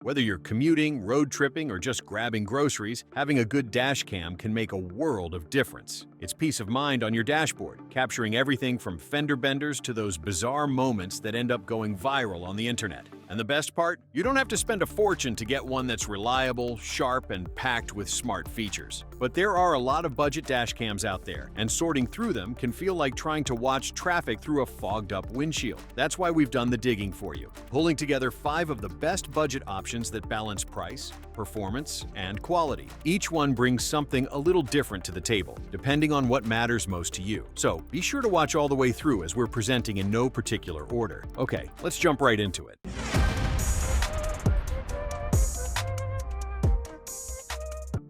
Whether you're commuting, road tripping, or just grabbing groceries, having a good dash cam can make a world of difference. It's peace of mind on your dashboard, capturing everything from fender benders to those bizarre moments that end up going viral on the internet. And the best part? You don't have to spend a fortune to get one that's reliable, sharp, and packed with smart features. But there are a lot of budget dash cams out there, and sorting through them can feel like trying to watch traffic through a fogged-up windshield. That's why we've done the digging for you, pulling together 5 of the best budget options that balance price, performance, and quality. Each one brings something a little different to the table, depending on what matters most to you. So be sure to watch all the way through as we're presenting in no particular order. Okay, let's jump right into it.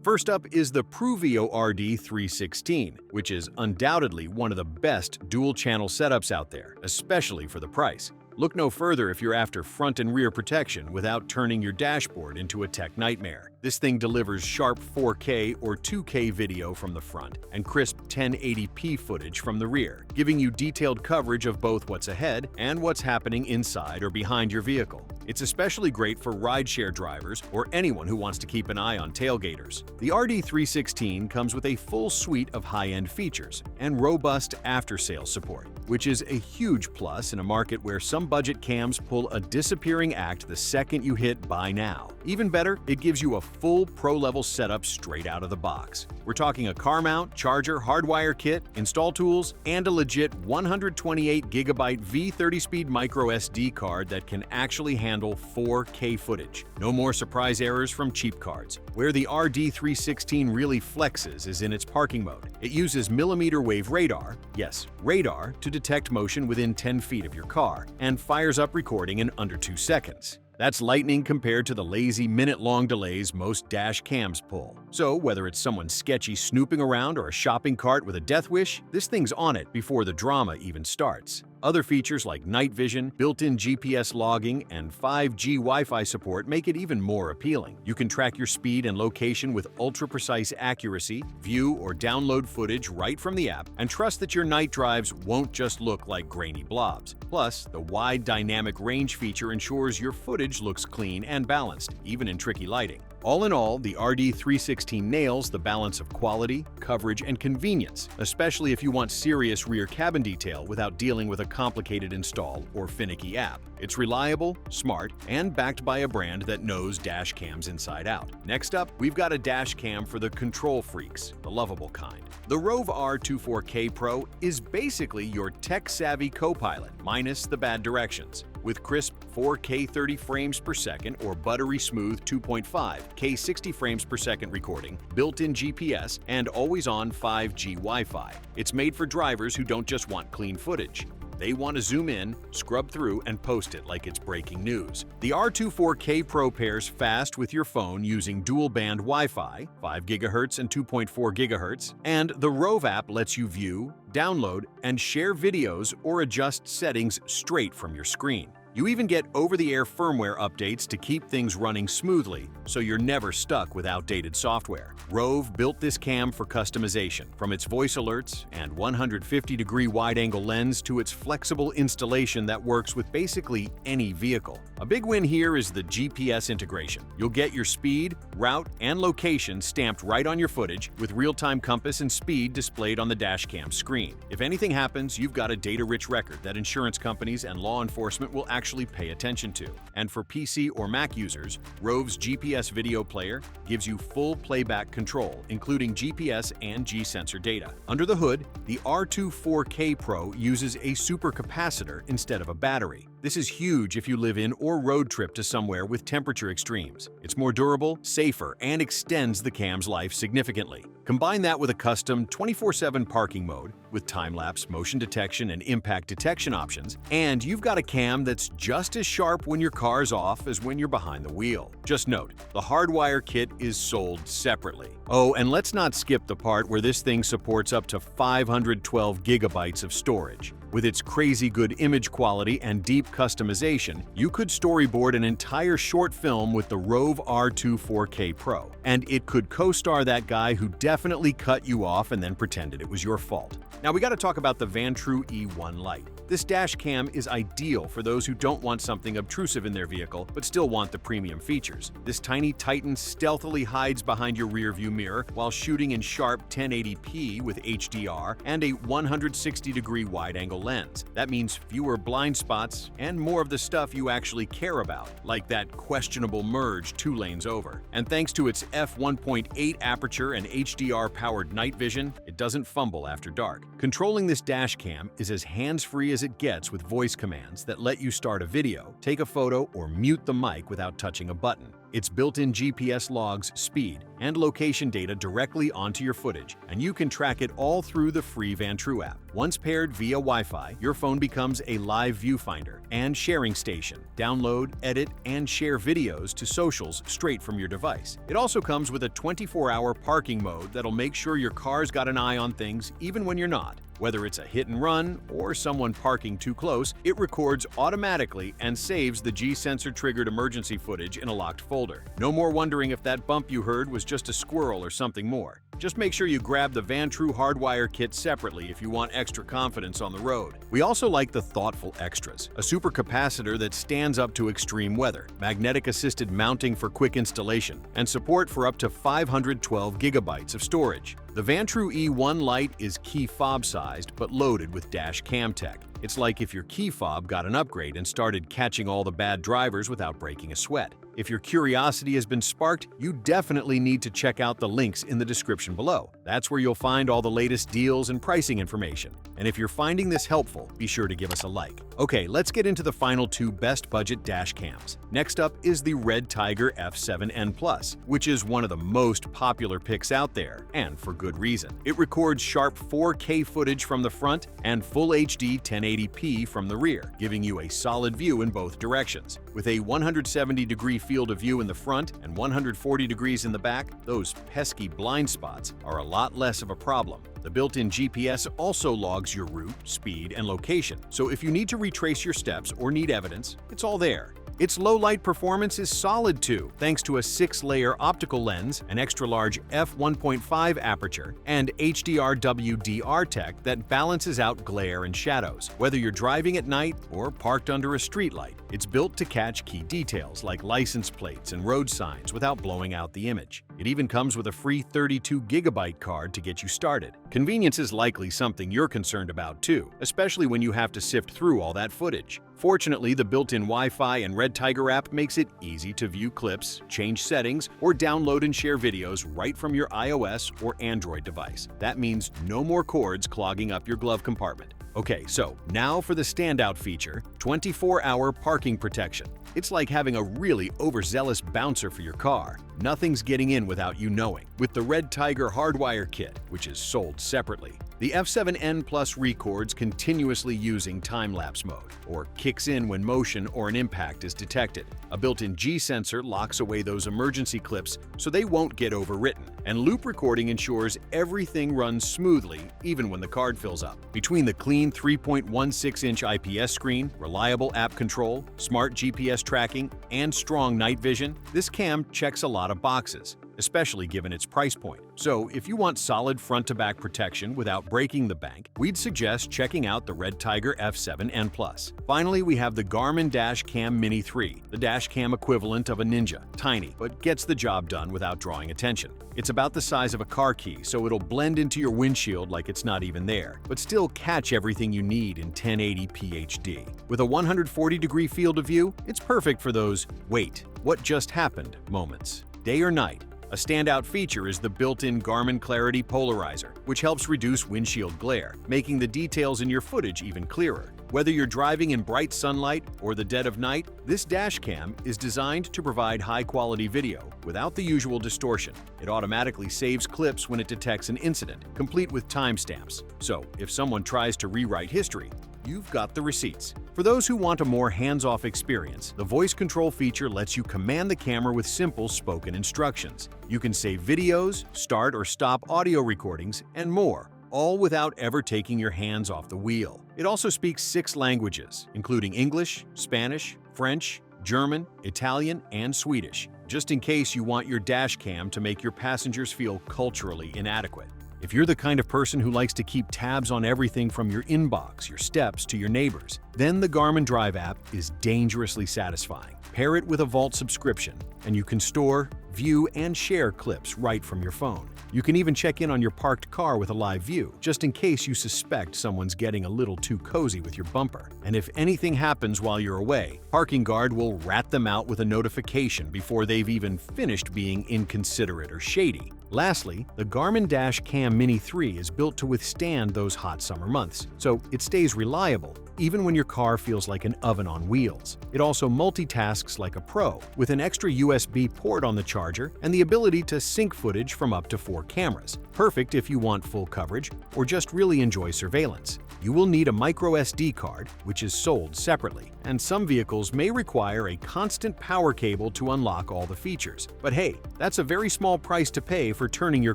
First up is the PRUVEEO RD316, which is undoubtedly one of the best dual-channel setups out there, especially for the price. Look no further if you're after front and rear protection without turning your dashboard into a tech nightmare. This thing delivers sharp 4K or 2K video from the front and crisp 1080p footage from the rear, giving you detailed coverage of both what's ahead and what's happening inside or behind your vehicle. It's especially great for rideshare drivers or anyone who wants to keep an eye on tailgaters. The RD316 comes with a full suite of high-end features and robust after-sales support, which is a huge plus in a market where some budget cams pull a disappearing act the second you hit buy now. Even better, it gives you a full pro-level setup straight out of the box. We're talking a car mount, charger, hardwire kit, install tools, and a legit 128GB V30-speed micro SD card that can actually handle 4K footage. No more surprise errors from cheap cards. Where the RD316 really flexes is in its parking mode. It uses millimeter wave radar, yes, radar, to detect motion within 10 feet of your car, and fires up recording in under 2 seconds. That's lightning compared to the lazy minute-long delays most dash cams pull. So whether it's someone sketchy snooping around or a shopping cart with a death wish, this thing's on it before the drama even starts. Other features like night vision, built-in GPS logging, and 5G Wi-Fi support make it even more appealing. You can track your speed and location with ultra-precise accuracy, view or download footage right from the app, and trust that your night drives won't just look like grainy blobs. Plus, the wide dynamic range feature ensures your footage looks clean and balanced, even in tricky lighting. All in all, the RD316 nails the balance of quality, coverage, and convenience, especially if you want serious rear cabin detail without dealing with a complicated install or finicky app. It's reliable, smart, and backed by a brand that knows dash cams inside out. Next up, we've got a dash cam for the control freaks, the lovable kind. The ROVE R24K Pro is basically your tech-savvy co-pilot, minus the bad directions. With crisp 4K 30 frames per second or buttery smooth 2.5K 60 frames per second recording, built-in GPS, and always-on 5G Wi-Fi. It's made for drivers who don't just want clean footage. They want to zoom in, scrub through, and post it like it's breaking news. The R24K Pro pairs fast with your phone using dual-band Wi-Fi, 5 GHz and 2.4 GHz, and the ROVE app lets you view, download, and share videos or adjust settings straight from your screen. You even get over-the-air firmware updates to keep things running smoothly, so you're never stuck with outdated software. ROVE built this cam for customization, from its voice alerts and 150-degree wide-angle lens to its flexible installation that works with basically any vehicle. A big win here is the GPS integration. You'll get your speed, route, and location stamped right on your footage with real-time compass and speed displayed on the dashcam screen. If anything happens, you've got a data-rich record that insurance companies and law enforcement will actually pay attention to. And for PC or Mac users, ROVE's GPS video player gives you full playback control, including GPS and G-sensor data. Under the hood, the R24K Pro uses a supercapacitor instead of a battery. This is huge if you live in or road trip to somewhere with temperature extremes. It's more durable, safer, and extends the cam's life significantly. Combine that with a custom 24/7 parking mode with time-lapse, motion detection, and impact detection options, and you've got a cam that's just as sharp when your car's off as when you're behind the wheel. Just note, the hardwire kit is sold separately. Oh, and let's not skip the part where this thing supports up to 512 gigabytes of storage. With its crazy good image quality and deep customization, you could storyboard an entire short film with the ROVE R24K Pro, and it could co-star that guy who definitely cut you off and then pretended it was your fault. Now we gotta talk about the Vantrue E1 Lite. This dash cam is ideal for those who don't want something obtrusive in their vehicle but still want the premium features. This tiny Titan stealthily hides behind your rearview mirror while shooting in sharp 1080p with HDR and a 160-degree wide-angle lens. That means fewer blind spots and more of the stuff you actually care about, like that questionable merge 2 lanes over. And thanks to its f1.8 aperture and HDR-powered night vision, it doesn't fumble after dark. Controlling this dash cam is as hands-free as it gets with voice commands that let you start a video, take a photo, or mute the mic without touching a button. Its built-in GPS logs speed and location data directly onto your footage, and you can track it all through the free Vantrue app. Once paired via Wi-Fi, your phone becomes a live viewfinder and sharing station. Download, edit, and share videos to socials straight from your device. It also comes with a 24-hour parking mode that'll make sure your car's got an eye on things even when you're not. Whether it's a hit and run or someone parking too close, it records automatically and saves the G-sensor triggered emergency footage in a locked folder. No more wondering if that bump you heard was just a squirrel or something more. Just make sure you grab the Vantrue hardwire kit separately if you want extra confidence on the road. We also like the thoughtful extras: a supercapacitor that stands up to extreme weather, magnetic-assisted mounting for quick installation, and support for up to 512 gigabytes of storage. The Vantrue E1 Lite is key fob-sized but loaded with dash cam tech. It's like if your key fob got an upgrade and started catching all the bad drivers without breaking a sweat. If your curiosity has been sparked, you definitely need to check out the links in the description below. That's where you'll find all the latest deals and pricing information. And if you're finding this helpful, be sure to give us a like. Okay, let's get into the final 2 best budget dash cams. Next up is the red Tiger F7N-PLUS, which is one of the most popular picks out there, and for good reason. It records sharp 4K footage from the front and full HD 1080p from the rear, giving you a solid view in both directions. With a 170-degree field of view in the front and 140 degrees in the back, those pesky blind spots are a lot less of a problem. The built-in GPS also logs your route, speed, and location, so if you need to retrace your steps or need evidence, it's all there. Its low-light performance is solid too, thanks to a 6-layer optical lens, an extra-large f1.5 aperture, and HDR WDR tech that balances out glare and shadows. Whether you're driving at night or parked under a streetlight, it's built to catch key details like license plates and road signs without blowing out the image. It even comes with a free 32GB card to get you started. Convenience is likely something you're concerned about too, especially when you have to sift through all that footage. Fortunately, the built-in Wi-Fi and Red Tiger app makes it easy to view clips, change settings, or download and share videos right from your iOS or Android device. That means no more cords clogging up your glove compartment. Okay, so now for the standout feature, 24-hour parking protection. It's like having a really overzealous bouncer for your car. Nothing's getting in without you knowing. With the Red Tiger hardwire kit, which is sold separately, the F7N-PLUS records continuously using time-lapse mode, or kicks in when motion or an impact is detected. A built-in G-sensor locks away those emergency clips so they won't get overwritten, and loop recording ensures everything runs smoothly even when the card fills up. Between the clean 3.16-inch IPS screen, reliable app control, smart GPS tracking, and strong night vision, this cam checks a lot of boxes, especially given its price point. So if you want solid front-to-back protection without breaking the bank, we'd suggest checking out the Red Tiger F7N-PLUS. Finally, we have the Garmin Dashcam Mini 3, the dashcam equivalent of a Ninja. Tiny, but gets the job done without drawing attention. It's about the size of a car key, so it'll blend into your windshield like it's not even there, but still catch everything you need in 1080p HD. With a 140-degree field of view, it's perfect for those "wait, what just happened" moments. Day or night. A standout feature is the built-in Garmin Clarity Polarizer, which helps reduce windshield glare, making the details in your footage even clearer. Whether you're driving in bright sunlight or the dead of night, this dashcam is designed to provide high-quality video without the usual distortion. It automatically saves clips when it detects an incident, complete with timestamps. So, if someone tries to rewrite history, you've got the receipts. For those who want a more hands-off experience, the voice control feature lets you command the camera with simple spoken instructions. You can save videos, start or stop audio recordings, and more, all without ever taking your hands off the wheel. It also speaks 6 languages, including English, Spanish, French, German, Italian, and Swedish, just in case you want your dash cam to make your passengers feel culturally inadequate. If you're the kind of person who likes to keep tabs on everything from your inbox, your steps, to your neighbors, then the Garmin Drive app is dangerously satisfying. Pair it with a Vault subscription, and you can store, view, and share clips right from your phone. You can even check in on your parked car with a live view, just in case you suspect someone's getting a little too cozy with your bumper. And if anything happens while you're away, Parking Guard will rat them out with a notification before they've even finished being inconsiderate or shady. Lastly, the Garmin Dashcam Mini 3 is built to withstand those hot summer months, so it stays reliable, even when your car feels like an oven on wheels. It also multitasks like a pro, with an extra USB port on the charger and the ability to sync footage from up to 4 cameras. Perfect if you want full coverage or just really enjoy surveillance. You will need a micro SD card, which is sold separately, and some vehicles may require a constant power cable to unlock all the features. But hey, that's a very small price to pay for turning your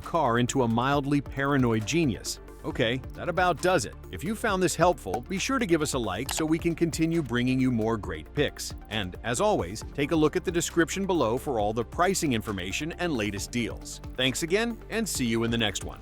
car into a mildly paranoid genius. Okay, that about does it. If you found this helpful, be sure to give us a like so we can continue bringing you more great picks. And as always, take a look at the description below for all the pricing information and latest deals. Thanks again, and see you in the next one.